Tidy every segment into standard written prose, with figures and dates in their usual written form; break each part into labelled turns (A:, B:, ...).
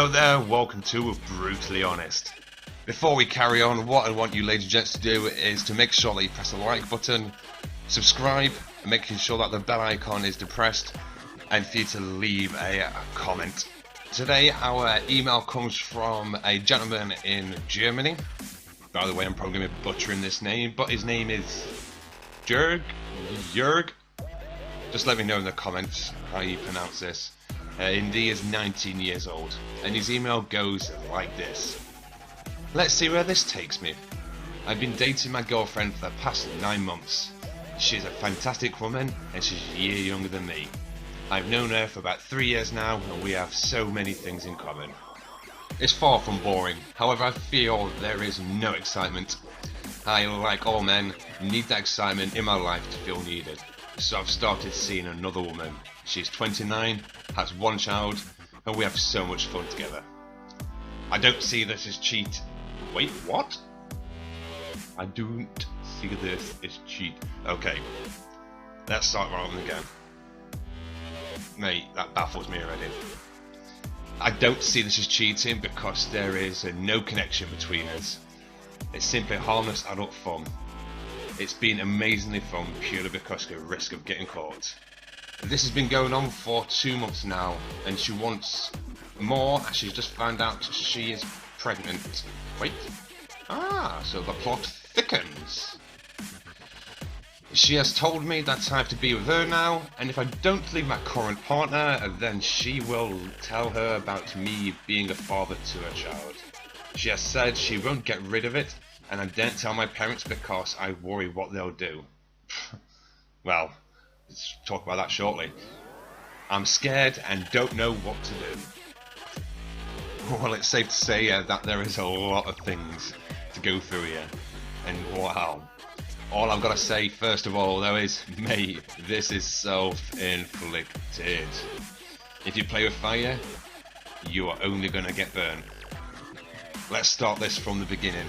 A: Hello there, welcome to Brutally Honest. Before we carry on, what I want you ladies and gents to do is to make sure that you press the like button, subscribe, and making sure that the bell icon is depressed, and for you to leave a comment. Today our email comes from a gentleman in Germany. By the way, I'm probably going to be butchering this name, but his name is Jerg. Just let me know in the comments how you pronounce this. He is 19 years old, and his email goes like this. Let's see where this takes me. I've been dating my girlfriend for the past 9 months. She's a fantastic woman, and she's a year younger than me. I've known her for about 3 years now, and we have so many things in common. It's far from boring, however I feel there is no excitement. I, like all men, need that excitement in my life to feel needed. So I've started seeing another woman. She's 29, has 1 child, and we have so much fun together. I don't see this as cheat. Wait, what? I don't see this as cheat. Okay, let's start rolling again. Mate, that baffles me already. I don't see this as cheating because there is no connection between us. It's simply harmless adult fun. It's been amazingly fun purely because of the risk of getting caught. This has been going on for 2 months now, and she wants more as she's just found out she is pregnant. Wait. So the plot thickens. She has told me that I have to be with her now, and if I don't leave my current partner, then she will tell her about me being a father to her child. She has said she won't get rid of it, and I daren't tell my parents because I worry what they'll do. Well, let's talk about that shortly. I'm scared and don't know what to do. Well, it's safe to say that there is a lot of things to go through here, and wow. All I've got to say first of all though is, mate, this is self-inflicted. If you play with fire, you are only going to get burned. Let's start this from the beginning.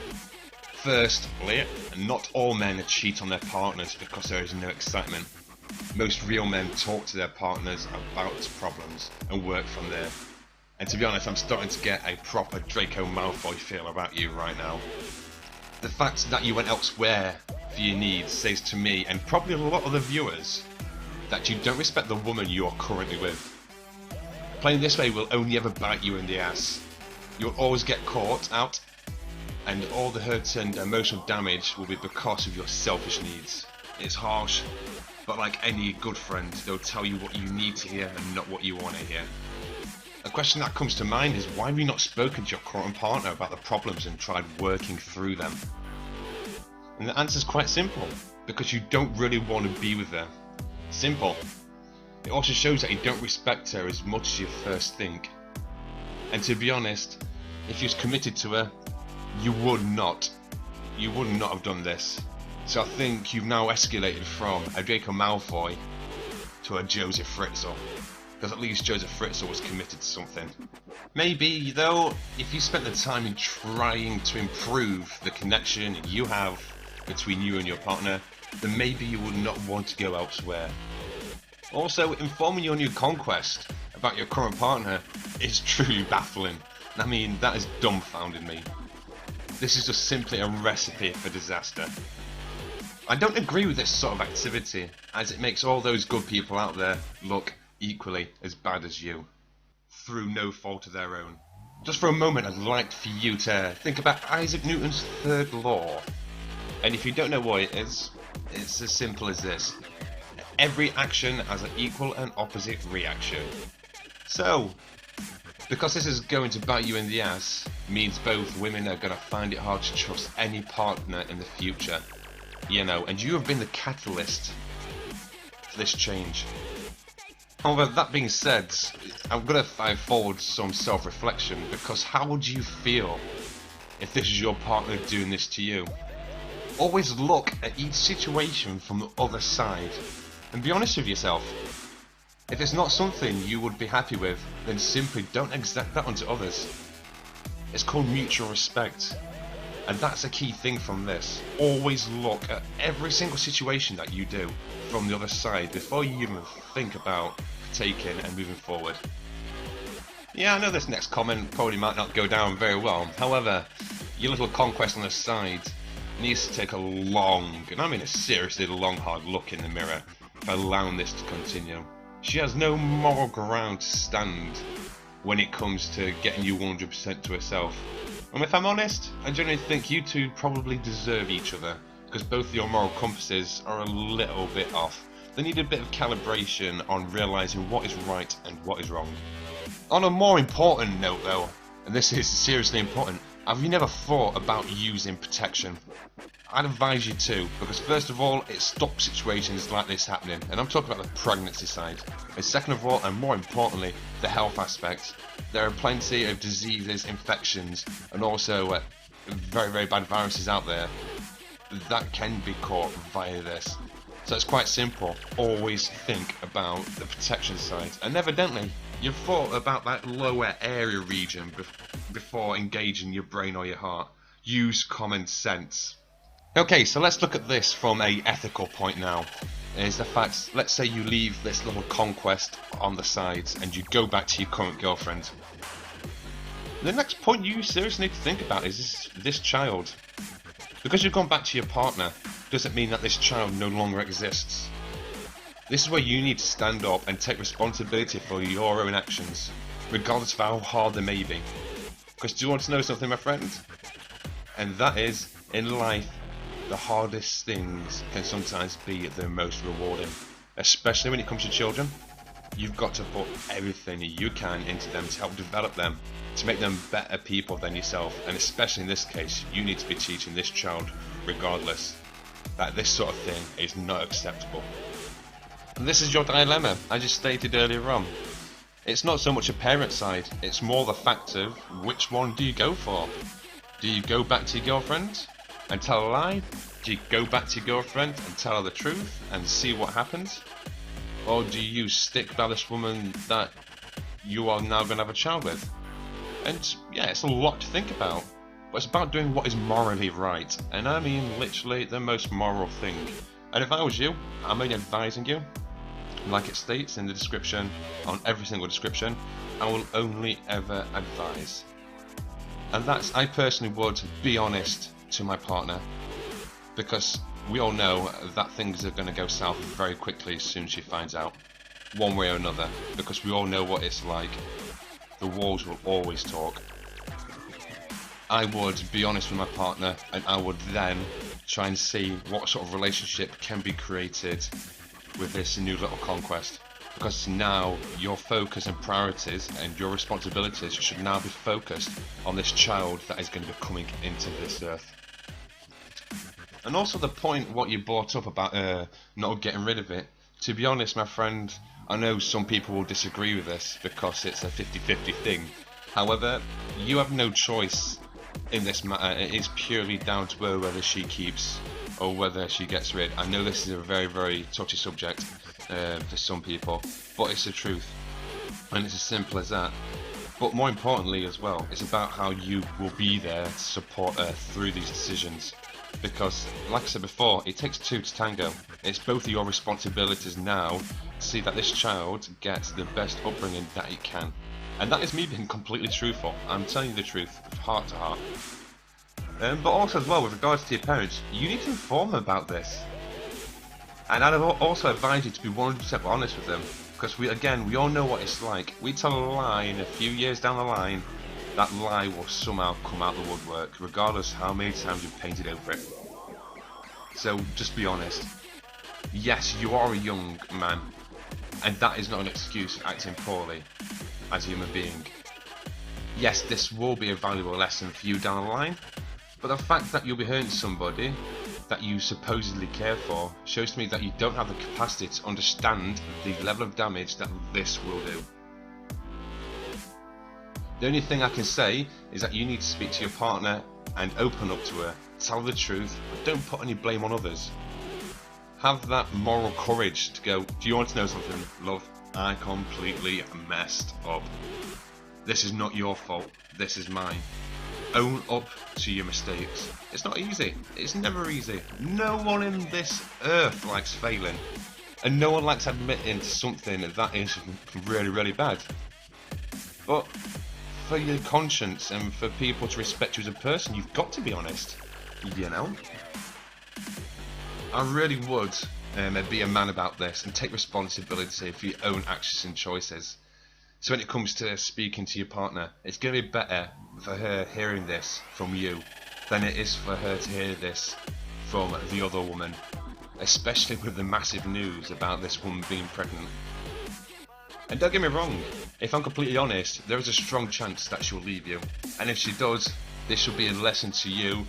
A: Firstly, not all men cheat on their partners because there is no excitement. Most real men talk to their partners about problems and work from there. And to be honest, I'm starting to get a proper Draco Malfoy feel about you right now. The fact that you went elsewhere for your needs says to me, and probably a lot of the viewers, that you don't respect the woman you are currently with. Playing this way will only ever bite you in the ass. You'll always get caught out, and all the hurt and emotional damage will be because of your selfish needs. It's harsh, but like any good friend, they'll tell you what you need to hear and not what you want to hear. A question that comes to mind is, why have you not spoken to your current partner about the problems and tried working through them? And the answer is quite simple, because you don't really want to be with her. Simple. It also shows that you don't respect her as much as you first think. And to be honest, if you was committed to her, you would not have done this. So I think you've now escalated from a Draco Malfoy to a Joseph Fritzl. Because at least Joseph Fritzl was committed to something. Maybe, though, if you spent the time in trying to improve the connection you have between you and your partner, then maybe you would not want to go elsewhere. Also, informing your new conquest about your current partner is truly baffling. I mean, that has dumbfounded me. This is just simply a recipe for disaster. I don't agree with this sort of activity, as it makes all those good people out there look equally as bad as you, through no fault of their own. Just for a moment, I'd like for you to think about Isaac Newton's third law. And if you don't know what it is, it's as simple as this. Every action has an equal and opposite reaction. So, because this is going to bite you in the ass, means both women are going to find it hard to trust any partner in the future. You know, and you have been the catalyst for this change. However, that being said, I'm going to find forward some self-reflection, because how would you feel if this is your partner doing this to you? Always look at each situation from the other side, and be honest with yourself. If it's not something you would be happy with, then simply don't exact that onto others. It's called mutual respect, and that's a key thing from this. Always look at every single situation that you do from the other side before you even think about taking and moving forward. Yeah, I know this next comment probably might not go down very well. However, your little conquest on the side needs to take a long, and I mean a seriously long, hard look in the mirror for allowing this to continue. She has no moral ground to stand when it comes to getting you 100% to herself. And if I'm honest, I generally think you two probably deserve each other, because both your moral compasses are a little bit off. They need a bit of calibration on realising what is right and what is wrong. On a more important note though, and this is seriously important, have you never thought about using protection? I'd advise you to, because first of all, it stops situations like this happening, and I'm talking about the pregnancy side. And second of all, and more importantly, the health aspect. There are plenty of diseases, infections, and also very, very bad viruses out there that can be caught via this. So it's quite simple. Always think about the protection side. And evidently, you've thought about that lower area region before engaging your brain or your heart. Use common sense. Okay, so let's look at this from a ethical point now. Is the fact, let's say you leave this little conquest on the sides and you go back to your current girlfriend. The next point you seriously need to think about is this child. Because you've gone back to your partner doesn't mean that this child no longer exists. This is where you need to stand up and take responsibility for your own actions, regardless of how hard they may be. Because do you want to know something, my friend? And that is, in life, the hardest things can sometimes be the most rewarding. Especially when it comes to children. You've got to put everything you can into them to help develop them, to make them better people than yourself. And especially in this case, you need to be teaching this child, regardless, that this sort of thing is not acceptable. And this is your dilemma, as you stated earlier on. It's not so much a parent side, it's more the fact of which one do you go for? Do you go back to your girlfriend and tell a lie? Do you go back to your girlfriend and tell her the truth and see what happens? Or do you stick by this woman that you are now going to have a child with? And yeah, it's a lot to think about. But it's about doing what is morally right. And I mean literally the most moral thing. And if I was you, I'm only advising you, like it states in the description, on every single description, I will only ever advise. And that's, I personally would be honest to my partner, because we all know that things are going to go south very quickly as soon as she finds out, one way or another, because we all know what it's like. The walls will always talk. I would be honest with my partner, and I would then try and see what sort of relationship can be created with this new little conquest. Because now your focus and priorities and your responsibilities should now be focused on this child that is going to be coming into this earth. And also the point what you brought up about not getting rid of it. To be honest, my friend, I know some people will disagree with this because it's a 50-50 thing. However, you have no choice in this matter. It is purely down to her whether she keeps or whether she gets rid. I know this is a very, very touchy subject for some people, but it's the truth. And it's as simple as that. But more importantly as well, it's about how you will be there to support her through these decisions. Because, like I said before, it takes two to tango. It's both of your responsibilities now to see that this child gets the best upbringing that it can. And that is me being completely truthful. I'm telling you the truth, heart to heart. But also as well, with regards to your parents, you need to inform them about this. And I'd also advise you to be 100% honest with them. Because we all know what it's like. We tell a lie and a few years down the line, that lie will somehow come out the woodwork, regardless how many times you've painted over it. So just be honest. Yes, you are a young man, and that is not an excuse for acting poorly as a human being. Yes, this will be a valuable lesson for you down the line, but the fact that you'll be hurting somebody that you supposedly care for shows to me that you don't have the capacity to understand the level of damage that this will do. The only thing I can say is that you need to speak to your partner and open up to her, tell the truth, but don't put any blame on others. Have that moral courage to go, do you want to know something, love? I completely messed up. This is not your fault, this is mine. Own up to your mistakes. It's not easy, it's never easy. No one in this earth likes failing. And no one likes admitting to something that is really, really bad. But for your conscience and for people to respect you as a person, you've got to be honest, you know? I really would be a man about this and take responsibility for your own actions and choices. So when it comes to speaking to your partner, it's going to be better for her hearing this from you than it is for her to hear this from the other woman, especially with the massive news about this woman being pregnant. And don't get me wrong, if I'm completely honest, there is a strong chance that she'll leave you. And if she does, this will be a lesson to you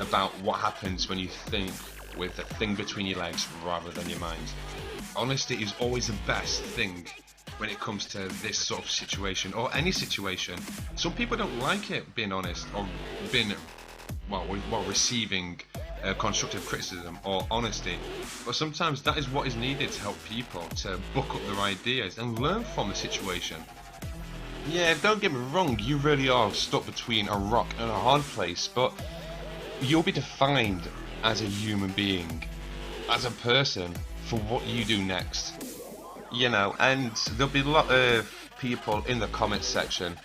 A: about what happens when you think with the thing between your legs rather than your mind. Honesty is always the best thing when it comes to this sort of situation, or any situation. Some people don't like it, being honest, or being, receiving constructive criticism or honesty, but sometimes that is what is needed to help people to book up their ideas and learn from the situation. Yeah, don't get me wrong, you really are stuck between a rock and a hard place, but you'll be defined as a human being, as a person, for what you do next. You know, and there'll be a lot of people in the comments section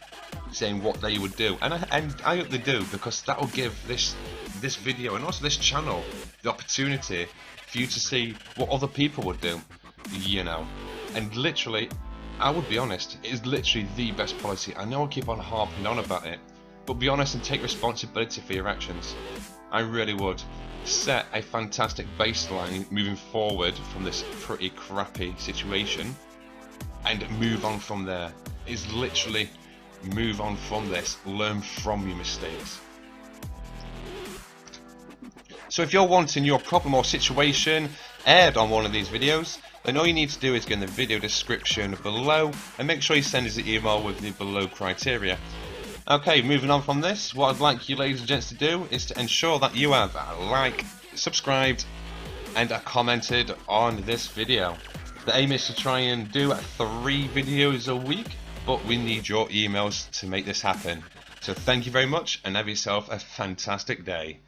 A: saying what they would do, and I hope they do, because that will give this video and also this channel the opportunity for you to see what other people would do, you know. And literally, I would be honest, it is literally the best policy. I know I keep on harping on about it, but be honest and take responsibility for your actions. I really would. Set a fantastic baseline moving forward from this pretty crappy situation and move on from there. It's literally move on from this, learn from your mistakes. So if you're wanting your problem or situation aired on one of these videos, then all you need to do is go in the video description below and make sure you send us the email with the below criteria. Okay, moving on from this, what I'd like you ladies and gents to do is to ensure that you have liked, subscribed and commented on this video. The aim is to try and do 3 videos a week, but we need your emails to make this happen. So thank you very much and have yourself a fantastic day.